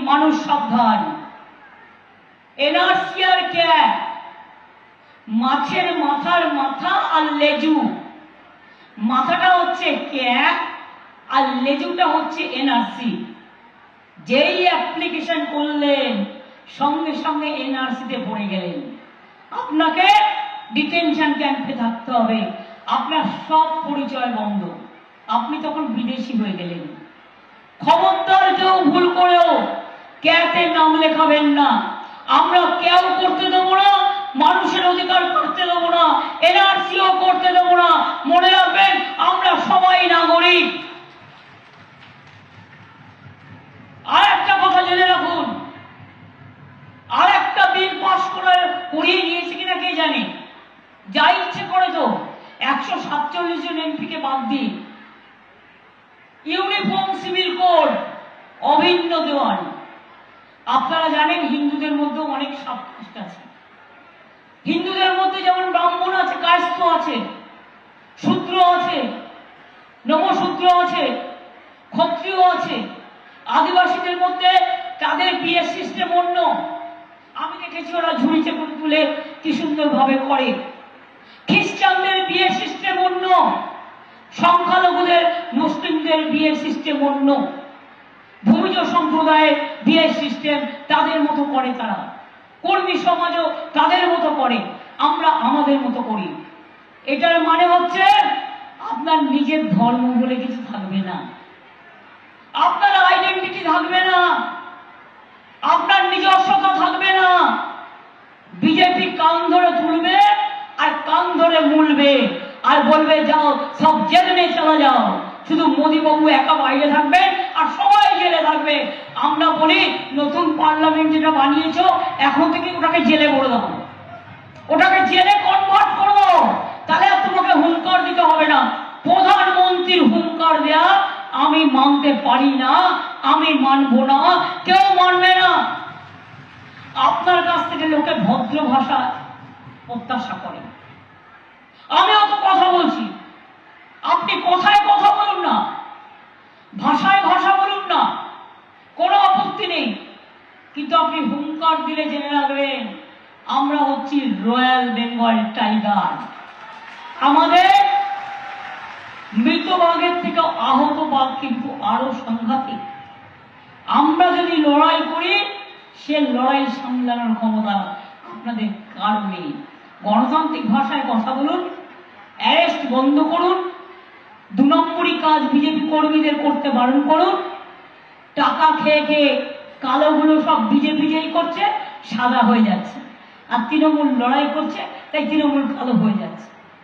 মানুষ সাবধান। এনআরসি আর ক্যাব, মাছের মাথার মাথা আর লেজু। মাথাটা হচ্ছে ক্যাব আর লেজুটা হচ্ছে এনআরসি। যেই অ্যাপ্লিকেশন করলেন সঙ্গে সঙ্গে এনআরসিতে পড়ে গেলেন। আপনাকে ডিটেনশন ক্যাম্পে থাকতে হবে, আপনার সব পরিচয় বন্ধ, আপনি তখন বিদেশি হয়ে গেলেন। খবরদার কেউ ভুল করেও ক্যাতে নাম লেখাবেন না। আমরা কেউ করতে দেবো না, মানুষের অধিকার করতে দেবো না, এনআরসিও করতে দেবো না। মনে রাখবেন আমরা সবাই নাগরিক। আর একটা কথা জেনে রাখুন, আর একটা বিল পাস করিয়ে নিয়েছে কিনা কে জানে, যা ইচ্ছে করে তো 147 জন এমপিকে বাদ দিয়ে ইউনিফর্ম সিভিল কোড অভিন্ন দেওয়ান। আপনারা জানেন হিন্দুদের মধ্যে অনেক সাবকাস্ট আছে। হিন্দুদের মধ্যে যেমন ব্রাহ্মণ আছে, কায়স্থ আছে, শূদ্র আছে, নমশূদ্র আছে, ক্ষত্রিয় আছে। আদিবাসীদের মধ্যে তাদের বিয়ের সিস্টেম অন্য। আমি দেখেছি ওরা ঝুড়িতে করে তুলে কি সুন্দর ভাবে করে। খ্রিস্টানদের বিয়ের সিস্টেম অন্য, সংখ্যালঘুদের মুসলিমদের বিয়ের সিস্টেম অন্য, ভূমিজ সম্প্রদায়ের বিয়ের সিস্টেম তাদের মতো করে তারা, কর্মী সমাজও তাদের মতো করে, আমরা আমাদের মতো করি। এটার মানে হচ্ছে আপনার নিজের ধর্ম বলে কিছু থাকবে না, আপনার আইডেন্টিটি থাকবে না, আপনার নিজস্বতা থাকবে না। বিজেপি কান ধরে তুলবে আর কান ধরে মুলবে আর বলবে যাও সব জেলে নিয়ে চলে যাও, শুধু মোদী বাবু একা বাইরে থাকবে আর সবাই জেলে থাকবে। আমরা বলি নতুন পার্লামেন্ট যেটা বানিয়েছো এখন থেকে ওটাকে জেলে করে দাও, ওটাকে জেলে কনভার্ট করো, তাহলে আর তোমাকে হুঙ্কার দিতে হবে না। প্রধানমন্ত্রীর হুঙ্কার দেয়া আমি মানতে পারি না, আমি মানবো না, কেউ মানবে না। আপনার কাছ থেকে লোকে ভদ্র ভাষা প্রত্যাশা করে। আমি অত কথা বলছি, আপনি কথায় কথা বলুন না, ভাষায় ভাষা বলুন না, কোনো আপত্তি নেই, কিন্তু আপনি হুঙ্কার দিলে জেনে রাখবেন আমরা হচ্ছি রয়্যাল বেঙ্গল টাইগার। আমাদের মৃত বাঘের থেকে আহত বাঘ কিন্তু আরো সাংঘাতিক। আমরা যদি লড়াই করি সে লড়াই সামলানোর ক্ষমতা আপনাদের কারো নেই। গণতান্ত্রিক ভাষায় কথা বলুন, অ্যারেস্ট বন্ধ করুন, 2 নম্বরই কাজ বিজেপি কর্মীদের করতে বারণ করুন। টাকা খেয়ে খেয়ে কালোগুলো সব বিজেপি যেই করছে সাদা হয়ে যাচ্ছে, আর তৃণমূল লড়াই করছে তাই তৃণমূল কালো হয়ে যাচ্ছে।